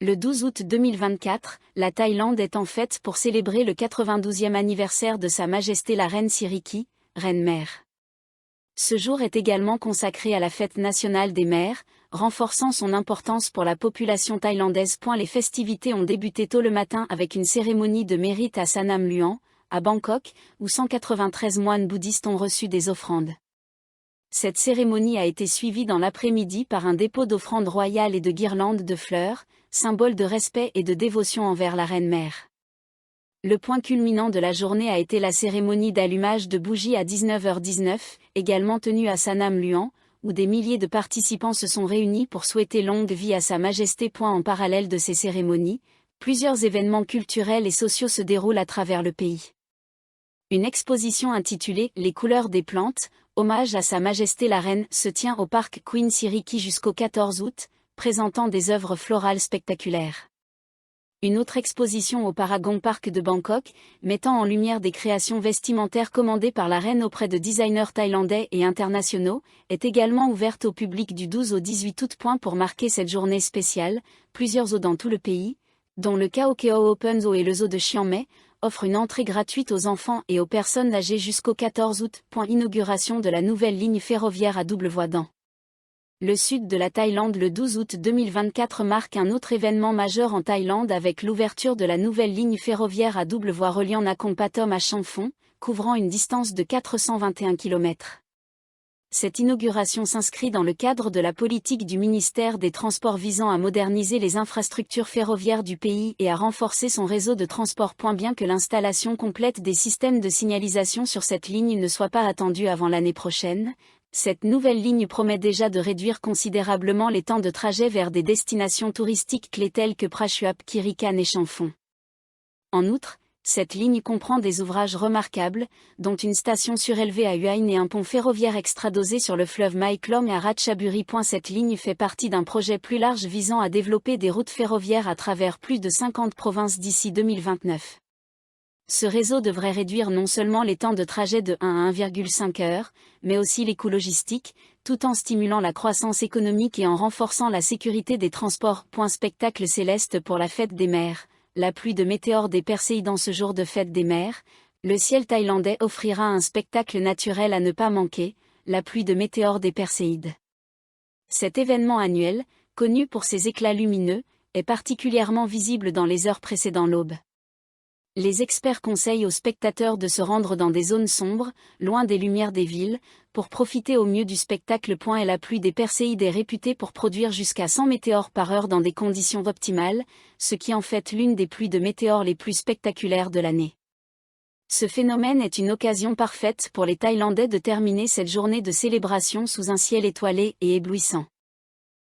Le 12 août 2024, la Thaïlande est en fête pour célébrer le 92e anniversaire de Sa Majesté la Reine Siriki, Reine-Mère. Ce jour est également consacré à la fête nationale des mères, renforçant son importance pour la population thaïlandaise. Les festivités ont débuté tôt le matin avec une cérémonie de mérite à Sanam Luang, à Bangkok, où 193 moines bouddhistes ont reçu des offrandes. Cette cérémonie a été suivie dans l'après-midi par un dépôt d'offrandes royales et de guirlandes de fleurs, symbole de respect et de dévotion envers la Reine-Mère. Le point culminant de la journée a été la cérémonie d'allumage de bougies à 19h19, également tenue à Sanam Luang, où des milliers de participants se sont réunis pour souhaiter longue vie à Sa Majesté. En parallèle de ces cérémonies, plusieurs événements culturels et sociaux se déroulent à travers le pays. Une exposition intitulée « Les couleurs des plantes », hommage à Sa Majesté la Reine, se tient au parc Queen Siriki jusqu'au 14 août, présentant des œuvres florales spectaculaires. Une autre exposition au Paragon Park de Bangkok, mettant en lumière des créations vestimentaires commandées par la reine auprès de designers thaïlandais et internationaux, est également ouverte au public du 12 au 18 août. Pour marquer cette journée spéciale, plusieurs zoos dans tout le pays, dont le Khao Keo Open Zoo et le zoo de Chiang Mai, offrent une entrée gratuite aux enfants et aux personnes âgées jusqu'au 14 août. Inauguration de la nouvelle ligne ferroviaire à double voie dans le sud de la Thaïlande. Le 12 août 2024 marque un autre événement majeur en Thaïlande avec l'ouverture de la nouvelle ligne ferroviaire à double voie reliant Nakhon Pathom à Champhaung, couvrant une distance de 421 km. Cette inauguration s'inscrit dans le cadre de la politique du ministère des Transports visant à moderniser les infrastructures ferroviaires du pays et à renforcer son réseau de transport. Bien que l'installation complète des systèmes de signalisation sur cette ligne ne soit pas attendue avant l'année prochaine, cette nouvelle ligne promet déjà de réduire considérablement les temps de trajet vers des destinations touristiques clés telles que Prachuap Khiri Khan et Champhaung. En outre, cette ligne comprend des ouvrages remarquables, dont une station surélevée à Hua Hin et un pont ferroviaire extradosé sur le fleuve Mae Klong à Ratchaburi. Cette ligne fait partie d'un projet plus large visant à développer des routes ferroviaires à travers plus de 50 provinces d'ici 2029. Ce réseau devrait réduire non seulement les temps de trajet de 1 à 1,5 heures, mais aussi les coûts logistiques, tout en stimulant la croissance économique et en renforçant la sécurité des transports. Spectacle céleste pour la fête des mères. La pluie de météores des Perséides. En ce jour de fête des mères, le ciel thaïlandais offrira un spectacle naturel à ne pas manquer, la pluie de météores des Perséides. Cet événement annuel, connu pour ses éclats lumineux, est particulièrement visible dans les heures précédant l'aube. Les experts conseillent aux spectateurs de se rendre dans des zones sombres, loin des lumières des villes, pour profiter au mieux du spectacle. Et la pluie des Perséides est réputée pour produire jusqu'à 100 météores par heure dans des conditions optimales, ce qui en fait l'une des pluies de météores les plus spectaculaires de l'année. Ce phénomène est une occasion parfaite pour les Thaïlandais de terminer cette journée de célébration sous un ciel étoilé et éblouissant.